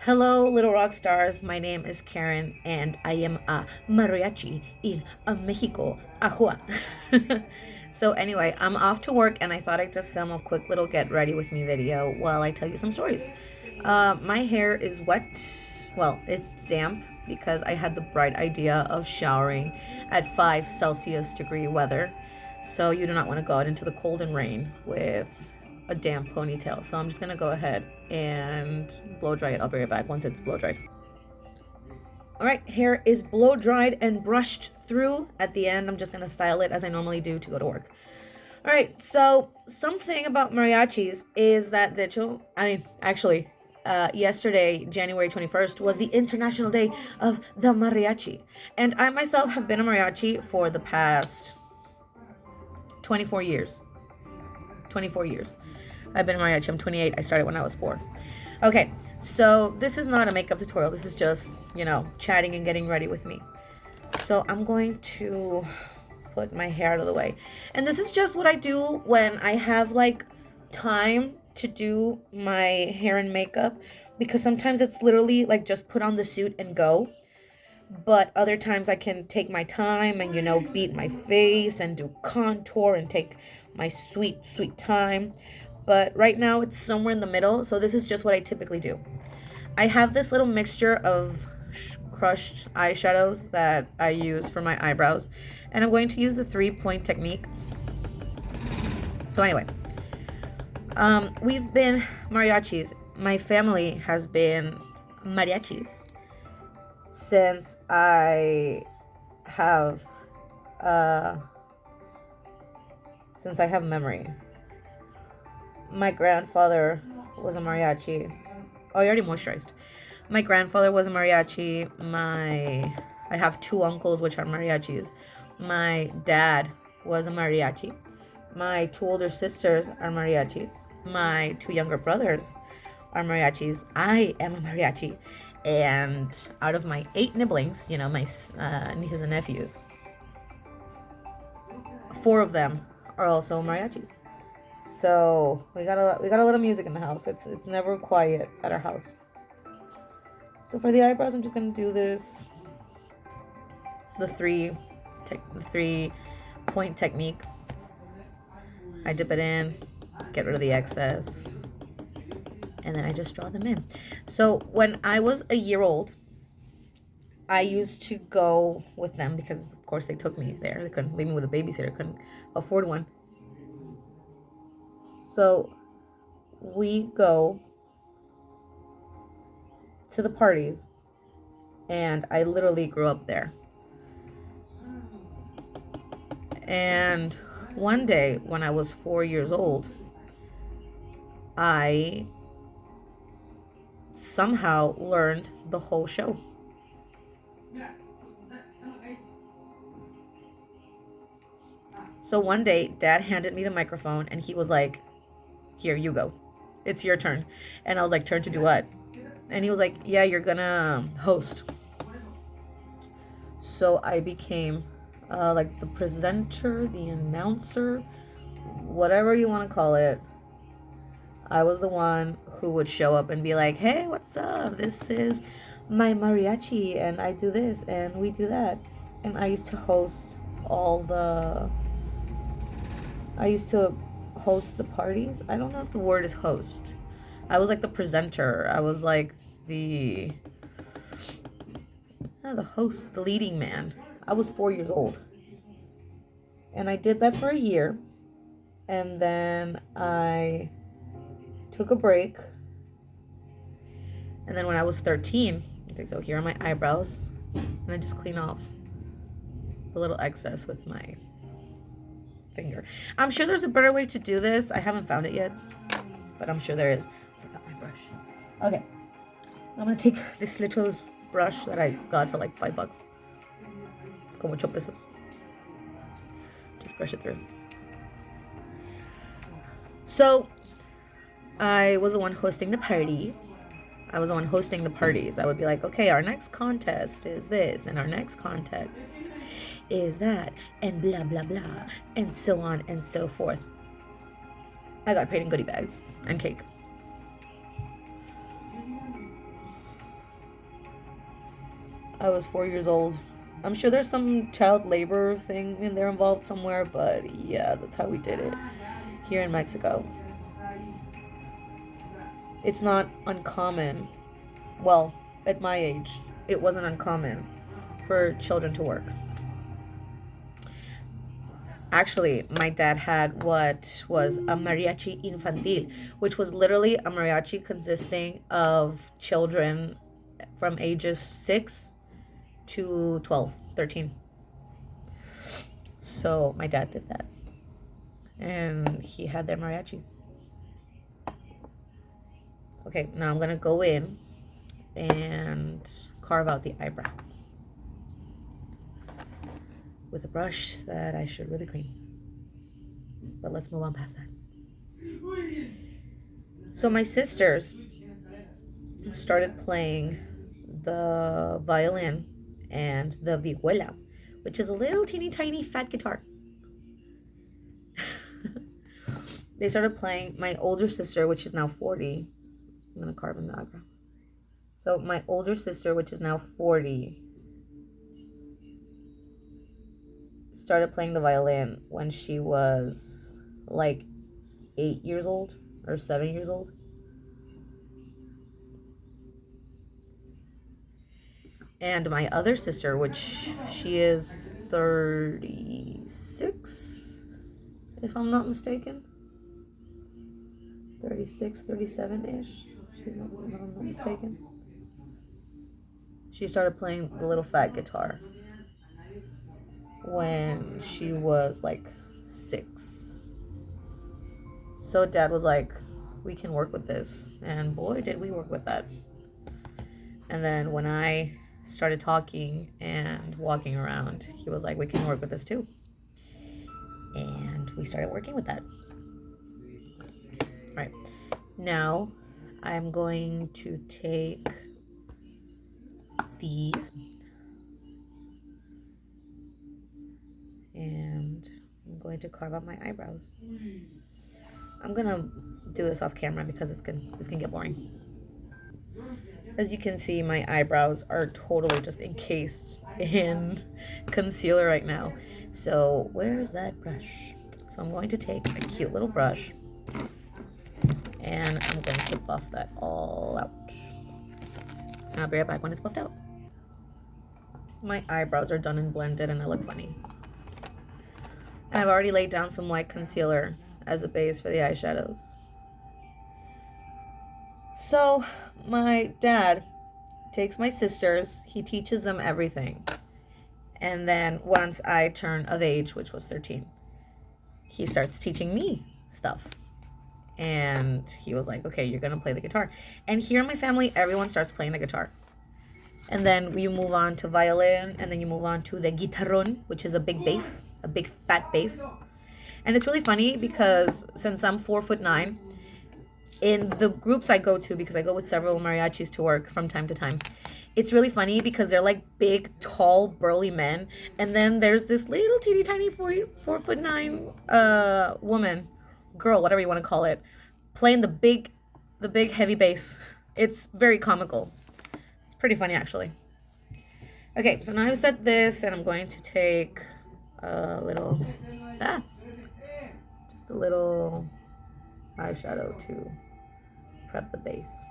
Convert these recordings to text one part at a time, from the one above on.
Hello, little rock stars. My name is Karen, and I am a mariachi in Mexico, Ajua. So anyway, I'm off to work, and I thought I'd just film a quick little get ready with me video while I tell you some stories. My hair is wet. Well, it's damp because I had the bright idea of showering at 5 Celsius degree weather. So you do not want to go out into the cold and rain with a damp ponytail. So I'm just gonna go ahead and blow dry it. I'll be right back once it's blow dried. All right, hair is blow dried and brushed through. At the end, I'm just gonna style it as I normally do to go to work. All right, so something about mariachis is that yesterday, January 21st, was the International Day of the Mariachi. And I myself have been a mariachi for the past 24 years. 24 years. I've been a mariachi. I'm 28. I started when I was 4. Okay, so this is not a makeup tutorial. This is just, chatting and getting ready with me. So I'm going to put my hair out of the way. And this is just what I do when I have time to do my hair and makeup, because sometimes it's literally just put on the suit and go. But other times I can take my time and beat my face and do contour and take my sweet time. But right now it's somewhere in the middle, so this is just what I typically do. I have this little mixture of crushed eyeshadows that I use for my eyebrows, and I'm going to use the 3-point technique. So anyway, we've been mariachis. My family has been mariachis since I have memory. My grandfather was a mariachi. Oh, you already moisturized. My grandfather was a mariachi. I have 2 uncles which are mariachis. My dad was a mariachi. My 2 older sisters are mariachis. My 2 younger brothers are mariachis. I am a mariachi. And out of my 8 nibblings, my nieces and nephews, 4 of them are also mariachis. So we got a little music in the house. It's never quiet at our house. So for the eyebrows, I'm just gonna do this, the 3-point technique. I dip it in, get rid of the excess, and then I just draw them in. So when I was a year old, I used to go with them because, of course, they took me there. They couldn't leave me with a babysitter. Couldn't afford one. So we go to the parties, and I literally grew up there. And one day when I was 4 years old, I somehow learned the whole show. So one day, Dad handed me the microphone, and he was like, "Here, you go. It's your turn." And I was like, "Turn to do what?" And he was like, "Yeah, you're gonna host." So I became the presenter, the announcer, whatever you want to call it. I was the one who would show up and be like, "Hey, what's up? This is my mariachi, and I do this, and we do that." And I used to host the parties. I don't know if the word is host. I was like the presenter. I was like the host, the leading man. I was 4 years old. And I did that for a year. And then I took a break. And then when I was 13, okay, so here are my eyebrows. And I just clean off the little excess with my finger. I'm sure there's a better way to do this. I haven't found it yet, but I'm sure there is. I forgot my brush. Okay, I'm gonna take this little brush that I got for like $5, como 8 pesos. Just brush it through. So I was the one hosting the party. I was the one hosting the parties. I would be like, okay, our next contest is this, and our next contest is that, and blah, blah, blah, and so on and so forth. I got paid in goodie bags and cake. I was 4 years old. I'm sure there's some child labor thing in there involved somewhere, but yeah, that's how we did it here in Mexico. It's not uncommon. Well, at my age, it wasn't uncommon for children to work. Actually, my dad had what was a mariachi infantil, which was literally a mariachi consisting of children from ages 6 to 12, 13. So my dad did that. And he had their mariachis. Okay, now I'm going to go in and carve out the eyebrow with a brush that I should really clean. But let's move on past that. So my sisters started playing the violin and the vihuela, which is a little teeny tiny fat guitar. They started playing. My older sister, which is now 40, I'm going to carve in the eyebrow. So my older sister, which is now 40, started playing the violin when she was like 8 years old or 7 years old. And my other sister, which she is 36, if I'm not mistaken. 36, 37-ish. If I'm not mistaken. She started playing the little fat guitar when she was like 6. So Dad was like, we can work with this. And boy, did we work with that. And then when I started talking and walking around, he was like, we can work with this too. And we started working with that. All right. Now I'm going to take these and I'm going to carve out my eyebrows. I'm gonna do this off camera because this can get boring. As you can see, my eyebrows are totally just encased in concealer right now. So where's that brush? So I'm going to take a cute little brush and I'm going to buff that all out. And I'll be right back when it's buffed out. My eyebrows are done and blended and I look funny. And I've already laid down some white concealer as a base for the eyeshadows. So my dad takes my sisters, he teaches them everything. And then once I turn of age, which was 13, he starts teaching me stuff. And he was like, okay, you're going to play the guitar. And here in my family, everyone starts playing the guitar. And then you move on to violin, and then you move on to the guitarrón, which is a big bass, a big fat bass. And it's really funny because since I'm 4'9", in the groups I go to, because I go with several mariachis to work from time to time, it's really funny because they're like big, tall, burly men. And then there's this little teeny tiny 4'9" woman, girl, whatever you want to call it, playing the big heavy bass. It's very comical. It's pretty funny actually. Okay, so now I've set this and I'm going to take a little, just a little eyeshadow to prep the base.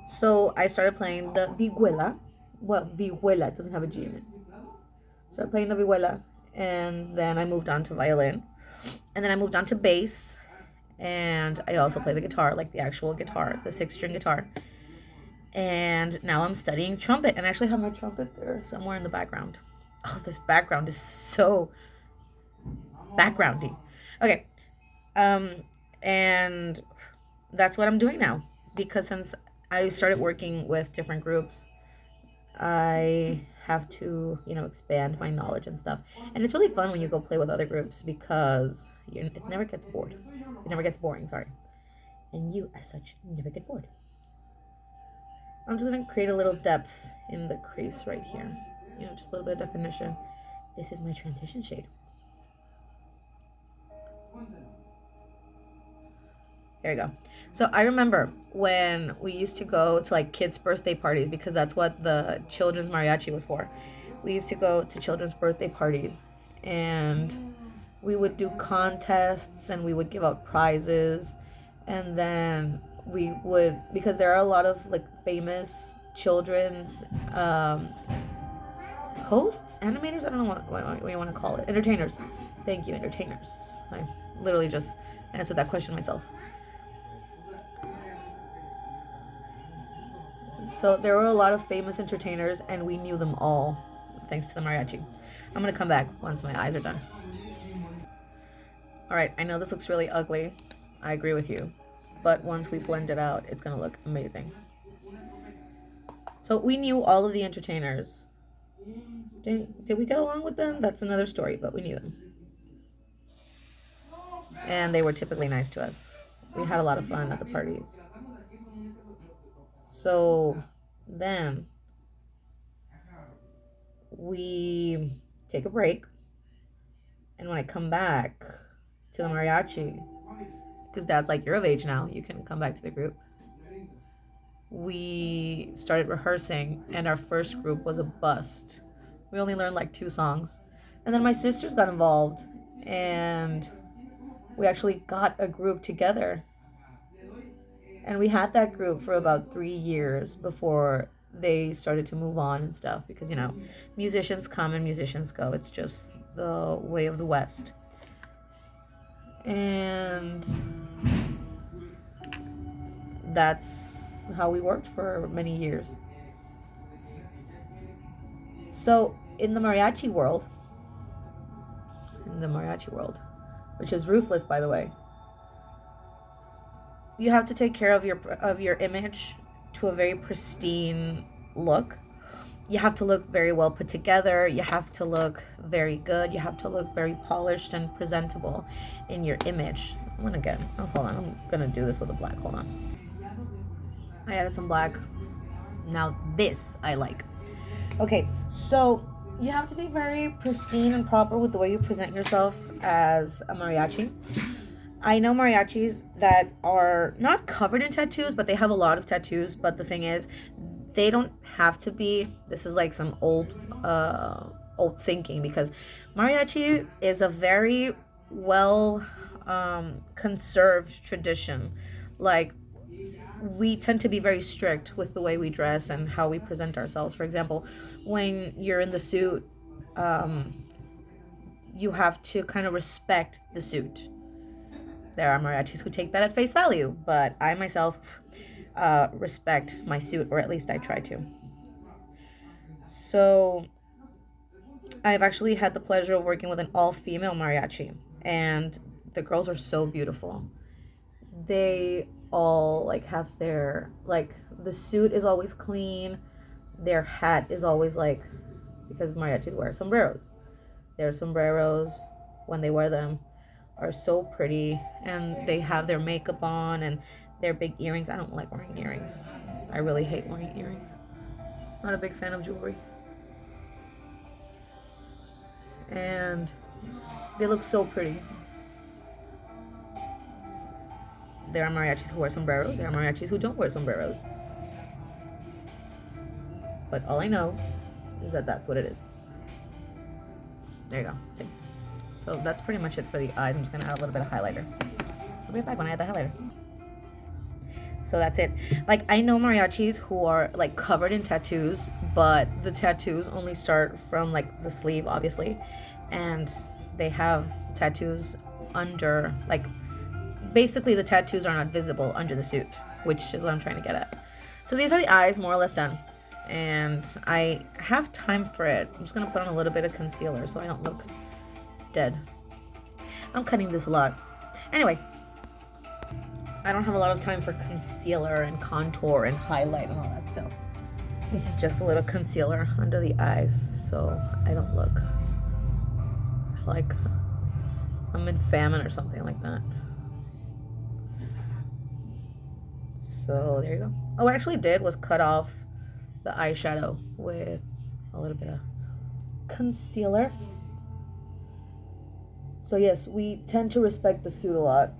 So I started playing the vihuela. Well, vihuela, it doesn't have a G in it. Started playing the vihuela, and then I moved on to violin, and then I moved on to bass, and I also play the guitar, like the actual guitar, the 6-string guitar. And now I'm studying trumpet, and I actually have my trumpet there somewhere in the background. Oh, this background is so backgroundy. Okay, and that's what I'm doing now, because since I started working with different groups, I have to, expand my knowledge and stuff. And it's really fun when you go play with other groups because it never gets bored. It never gets boring, sorry. And you, as such, never get bored. I'm just going to create a little depth in the crease right here. Just a little bit of definition. This is my transition shade. Here we go. So I remember when we used to go to like kids' birthday parties, because that's what the children's mariachi was for. We used to go to children's birthday parties, and we would do contests and we would give out prizes, and then we would, because there are a lot of like famous children's hosts, animators, I don't know what you want to call it, entertainers. Thank you, entertainers. I literally just answered that question myself. So there were a lot of famous entertainers, and we knew them all thanks to the mariachi. I'm gonna come back once my eyes are done. All right, I know this looks really ugly. I agree with you, but once we blend it out, it's gonna look amazing. So we knew all of the entertainers. Did we get along with them? That's another story, but we knew them. And they were typically nice to us. We had a lot of fun at the parties. So then we take a break. And when I come back to the mariachi, because Dad's like, you're of age now, you can come back to the group. We started rehearsing, and our first group was a bust. We only learned like 2 songs. And then my sisters got involved, and we actually got a group together. And we had that group for about 3 years before they started to move on and stuff, because, you know, musicians come and musicians go. It's just the way of the West. And that's how we worked for many years. So in the mariachi world, which is ruthless, by the way, you have to take care of your image to a very pristine look. You have to look very well put together. You have to look very good. You have to look very polished and presentable in your image. Hold on. I'm gonna do this with a black. Hold on. I added some black. Now this I like. Okay, so you have to be very pristine and proper with the way you present yourself as a mariachi. I know mariachis that are not covered in tattoos, but they have a lot of tattoos. But the thing is, they don't have to be. This is like some old thinking, because mariachi is a very well conserved tradition. Like, we tend to be very strict with the way we dress and how we present ourselves. For example, when you're in the suit, you have to kind of respect the suit. There are mariachis who take that at face value, but I myself respect my suit, or at least I try to. So I've actually had the pleasure of working with an all-female mariachi, and the girls are so beautiful. They all like have their, like, the suit is always clean, their hat is always like, because mariachis wear sombreros, their sombreros, when they wear them, are so pretty, and they have their makeup on and their big earrings. I don't like wearing earrings. I really hate wearing earrings. Not a big fan of jewelry. And they look so pretty. There are mariachis who wear sombreros. There are mariachis who don't wear sombreros. But all I know is that that's what it is. There you go. Okay. So that's pretty much it for the eyes. I'm just going to add a little bit of highlighter. I'll be right back when I add the highlighter. So that's it. Like, I know mariachis who are like covered in tattoos, but the tattoos only start from like the sleeve, obviously. And they have tattoos under, like, basically the tattoos are not visible under the suit, which is what I'm trying to get at. So these are the eyes, more or less done. And I have time for it. I'm just going to put on a little bit of concealer so I don't look dead. I'm cutting this a lot. Anyway, I don't have a lot of time for concealer and contour and highlight and all that stuff. This is just a little concealer under the eyes so I don't look like I'm in famine or something like that. So there you go. Oh, what I actually did was cut off the eyeshadow with a little bit of concealer. So yes, we tend to respect the suit a lot.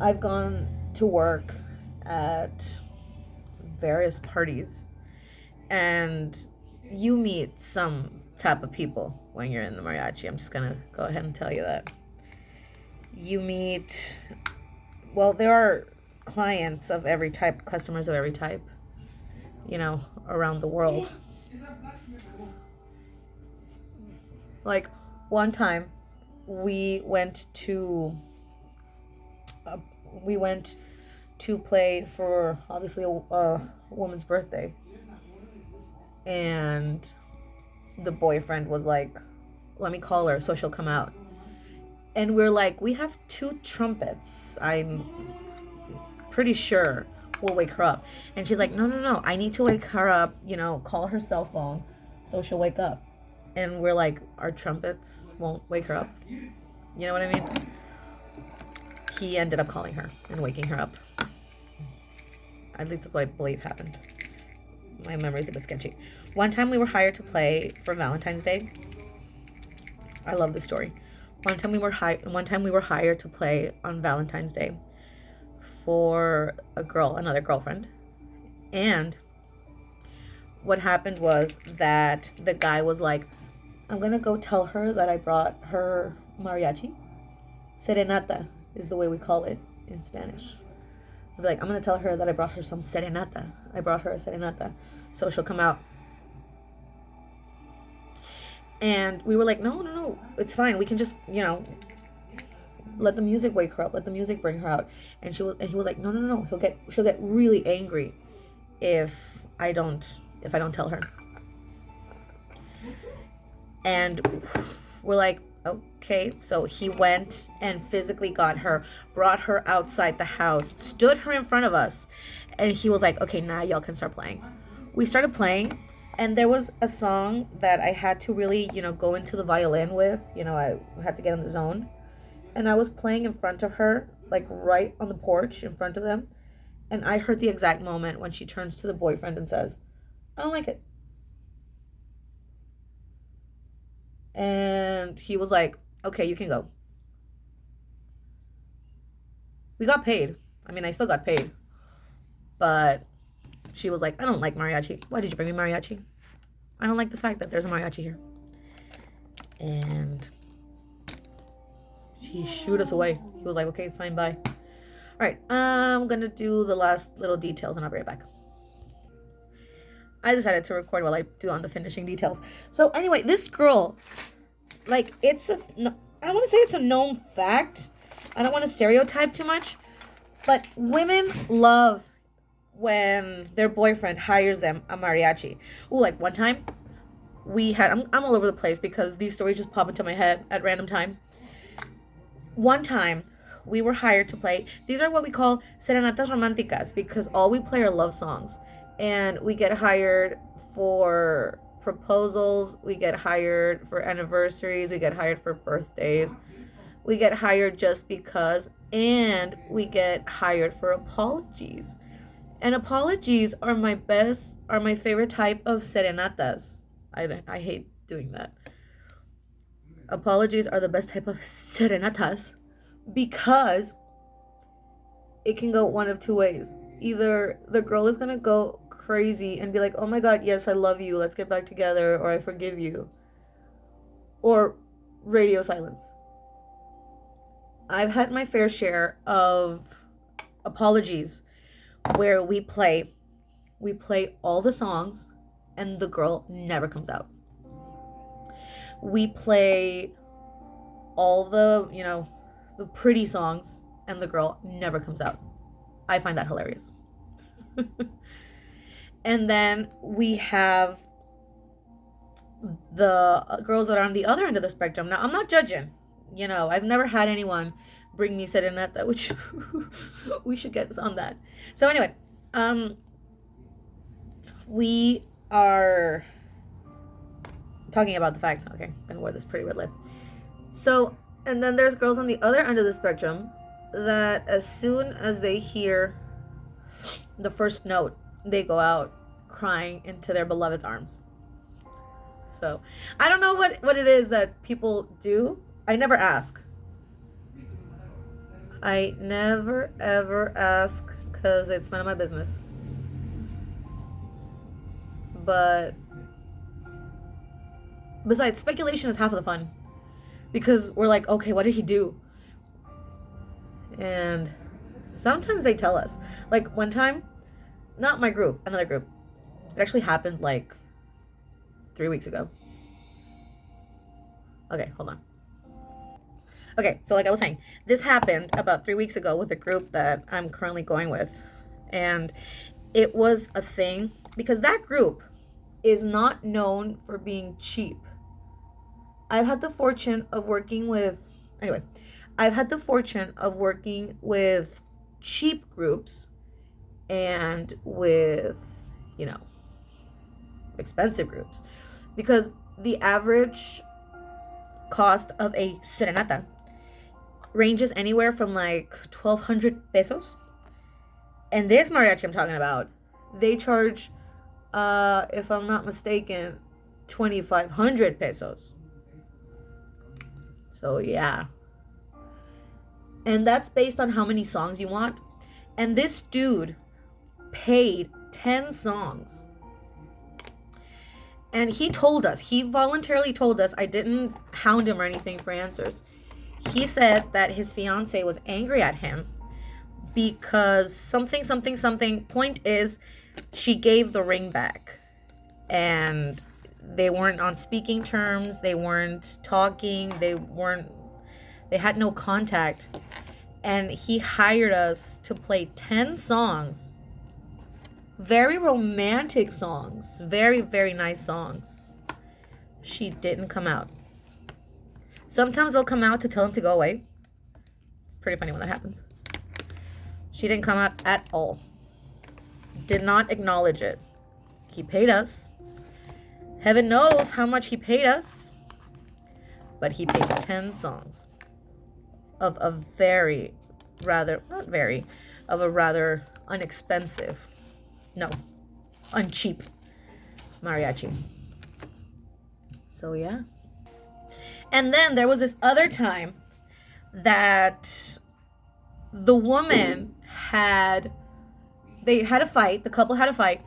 I've gone to work at various parties, and you meet some type of people when you're in the mariachi. I'm just gonna go ahead and tell you that. You meet, well, there are clients of every type, customers of every type, around the world. Like, one time we went to play for, obviously, a woman's birthday, and the boyfriend was like, let me call her so she'll come out. And we're like, we have 2 trumpets, I'm pretty sure we'll wake her up. And she's like, no, I need to wake her up, call her cell phone so she'll wake up. And we're like, our trumpets won't wake her up? You know what I mean? He ended up calling her and waking her up. At least that's what I believe happened. My memory's a bit sketchy. One time we were hired to play for Valentine's Day. I love this story. One time we were hired to play on Valentine's Day for another girlfriend. And what happened was that the guy was like, I'm gonna go tell her that I brought her mariachi. Serenata is the way we call it in Spanish. I'd be like, I'm gonna tell her that I brought her some serenata. I brought her a serenata, so she'll come out. And we were like, no, it's fine. We can just, let the music wake her up. Let the music bring her out. And he was like, no. She'll get really angry if I don't tell her. And we're like, okay. So he went and physically got her, brought her outside the house, stood her in front of us. And he was like, okay, now y'all can start playing. We started playing. And there was a song that I had to really, go into the violin with. I had to get in the zone. And I was playing in front of her, like right on the porch in front of them. And I heard the exact moment when she turns to the boyfriend and says, I don't like it. And he was like, okay, you can go. We got paid. I mean, I still got paid. But she was like, I don't like mariachi. Why did you bring me mariachi? I don't like the fact that there's a mariachi here. And he shooed us away. He was like, okay, fine, bye. All right, I'm going to do the last little details and I'll be right back. I decided to record while I do on the finishing details. So anyway, this girl, like, I don't want to say it's a known fact. I don't want to stereotype too much. But women love when their boyfriend hires them a mariachi. Ooh, like one time I'm all over the place because these stories just pop into my head at random times. One time we were hired to play. These are what we call serenatas románticas because all we play are love songs. And we get hired for proposals. We get hired for anniversaries. We get hired for birthdays. We get hired just because. And we get hired for apologies. And apologies are my favorite type of serenatas. I hate doing that. Apologies are the best type of serenatas because it can go one of 2 ways. Either the girl is going to go crazy and be like, oh my God, yes, I love you. Let's get back together. Or I forgive you. Or radio silence. I've had my fair share of apologies where we play all the songs and the girl never comes out. We play all the, the pretty songs and the girl never comes out. I find that hilarious. And then we have the girls that are on the other end of the spectrum. Now, I'm not judging. I've never had anyone bring me serenata, which we should get on that. So anyway, we are talking about the fact, okay, I'm gonna wear this pretty red lip. So, and then there's girls on the other end of the spectrum that as soon as they hear the first note, they go out crying into their beloved's arms. So, I don't know what it is that people do. I never ask. I never ever ask because it's none of my business. But besides, speculation is half of the fun. Because we're like, okay, what did he do? And sometimes they tell us. Like one time, not my group, another group. It actually happened like 3 weeks ago. Okay, hold on. Okay, so like I was saying, this happened about 3 weeks ago with a group that I'm currently going with. And it was a thing because that group is not known for being cheap. I've had the fortune of working with, anyway, I've had the fortune of working with cheap groups and with, you know, expensive groups. Because the average cost of a serenata ranges anywhere from like 1,200 pesos. And this mariachi I'm talking about, they charge, if I'm not mistaken, 2,500 pesos. So yeah. And that's based on how many songs you want. And this dude paid 10 songs. And he voluntarily told us, I didn't hound him or anything for answers. He said that his fiance was angry at him because something. Point is, she gave the ring back. And they weren't on speaking terms. They weren't talking. They had no contact. And he hired us to play 10 songs. Very romantic songs. Very, very nice songs. She didn't come out. Sometimes they'll come out to tell him to go away. It's pretty funny when that happens. She didn't come out at all. Did not acknowledge it. He paid us. Heaven knows how much he paid us. But he paid 10 songs of a rather unexpensive, uncheap mariachi. So yeah. And then there was this other time that the woman they had a fight. The couple had a fight.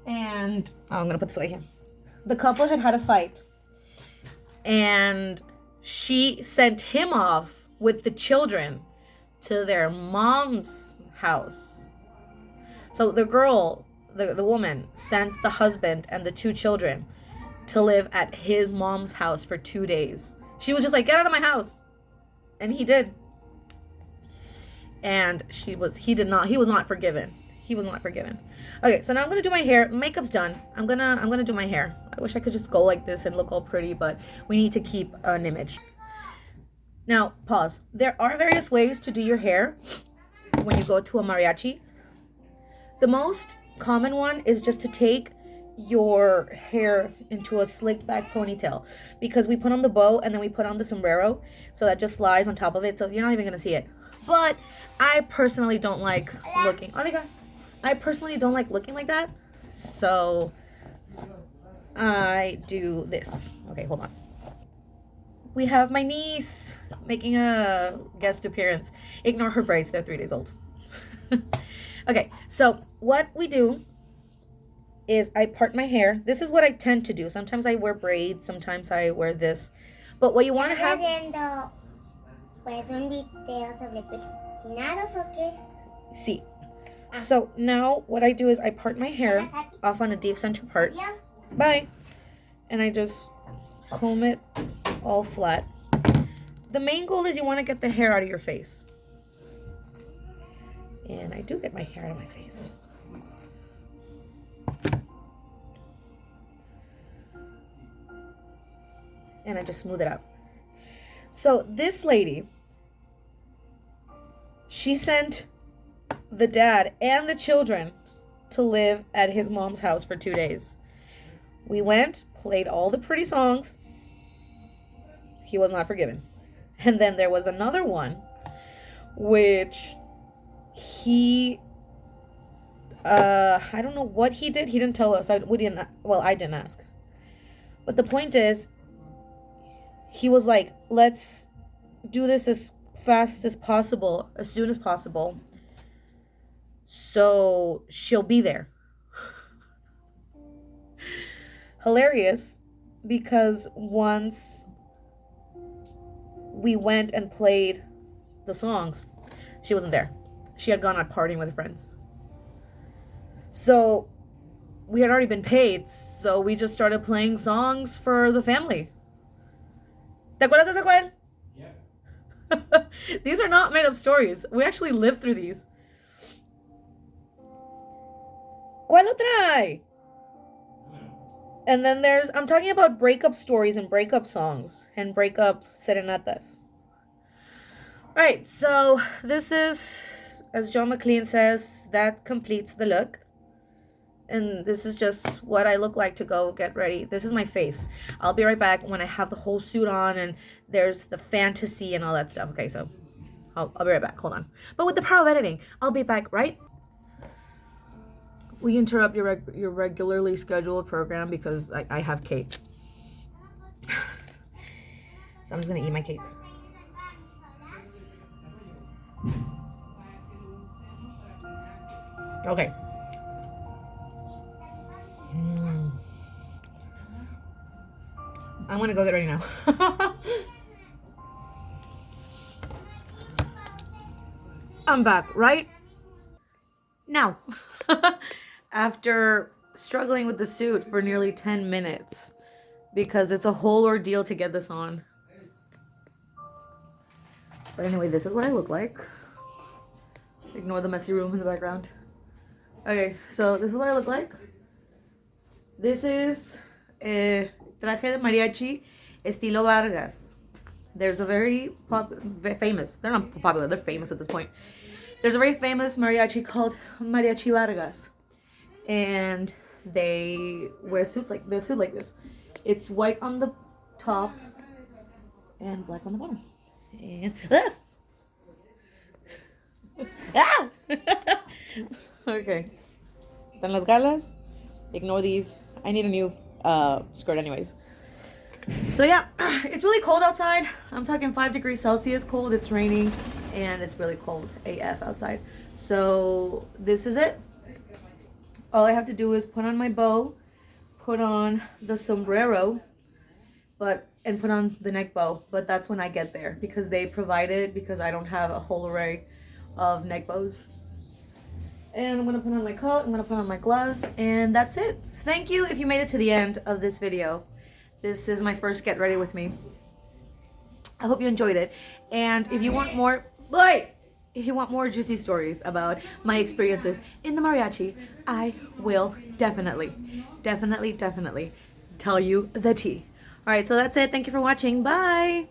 And I'm going to put this away here. The couple had a fight. And she sent him off with the children to their mom's house. So the girl, the woman, sent the husband and the 2 children to live at his mom's house for 2 days. She was just like, get out of my house. And he did. And he was not forgiven. He was not forgiven. Okay, so now I'm gonna do my hair. Makeup's done. I'm gonna do my hair. I wish I could just go like this and look all pretty, but we need to keep an image. Now, pause. There are various ways to do your hair when you go to a mariachi. The most common one is just to take your hair into a slick back ponytail, because we put on the bow and then we put on the sombrero, so that just lies on top of it, so you're not even gonna see it. But I personally don't like looking. I personally don't like looking like that, so I do this. Okay, hold on. We have my niece making a guest appearance. Ignore her braids; they're 3 days old. Okay, so what we do is I part my hair. This is what I tend to do. Sometimes I wear braids, sometimes I wear this. But what you want to have... Sí. So now what I do is I part my hair off on a deep center part. Bye. And I just comb it all flat. The main goal is you want to get the hair out of your face. And I do get my hair out of my face. And I just smooth it out. So this lady, she sent the dad and the children to live at his mom's house for 2 days. We went, played all the pretty songs. He was not forgiven. And then there was another one, which he, I don't know what he did. He didn't tell us. I didn't ask. But the point is, he was like, let's do this as fast as possible, as soon as possible, so she'll be there. Hilarious, because once we went and played the songs, she wasn't there. She had gone out partying with friends. So we had already been paid, so we just started playing songs for the family. ¿Te acuerdas de esa cual? Yeah. These are not made up stories. We actually lived through these. ¿Cuál otra hay? And then I'm talking about breakup stories and breakup songs and breakup serenatas. All right, so this is, as John McLean says, that completes the look. And this is just what I look like to go get ready. This is my face. I'll be right back when I have the whole suit on and there's the fantasy and all that stuff. Okay, so I'll be right back. Hold on. But with the power of editing, I'll be back, right? We interrupt your regularly scheduled program because I have cake. So I'm just going to eat my cake. Okay. I'm going to go get ready now. I'm back, right? Now. After struggling with the suit for nearly 10 minutes because it's a whole ordeal to get this on. But anyway, this is what I look like. Ignore the messy room in the background. Okay, so this is what I look like. This is traje de mariachi estilo Vargas. There's a very famous, they're not popular, they're famous at this point. There's a very famous mariachi called Mariachi Vargas. And they wear suits like this. It's white on the top and black on the bottom. And okay. Then las galas. Ignore these. I need a new skirt anyways. So yeah, it's really cold outside. I'm talking 5 degrees Celsius cold. It's raining and it's really cold AF outside. So this is it. All I have to do is put on my bow, put on the sombrero, and put on the neck bow. But that's when I get there because they provide it because I don't have a whole array of neck bows. And I'm going to put on my coat, I'm going to put on my gloves, and that's it. Thank you if you made it to the end of this video. This is my first Get Ready With Me. I hope you enjoyed it. And if you want more... If you want more juicy stories about my experiences in the mariachi, I will definitely tell you the tea. All right, so that's it. Thank you for watching. Bye.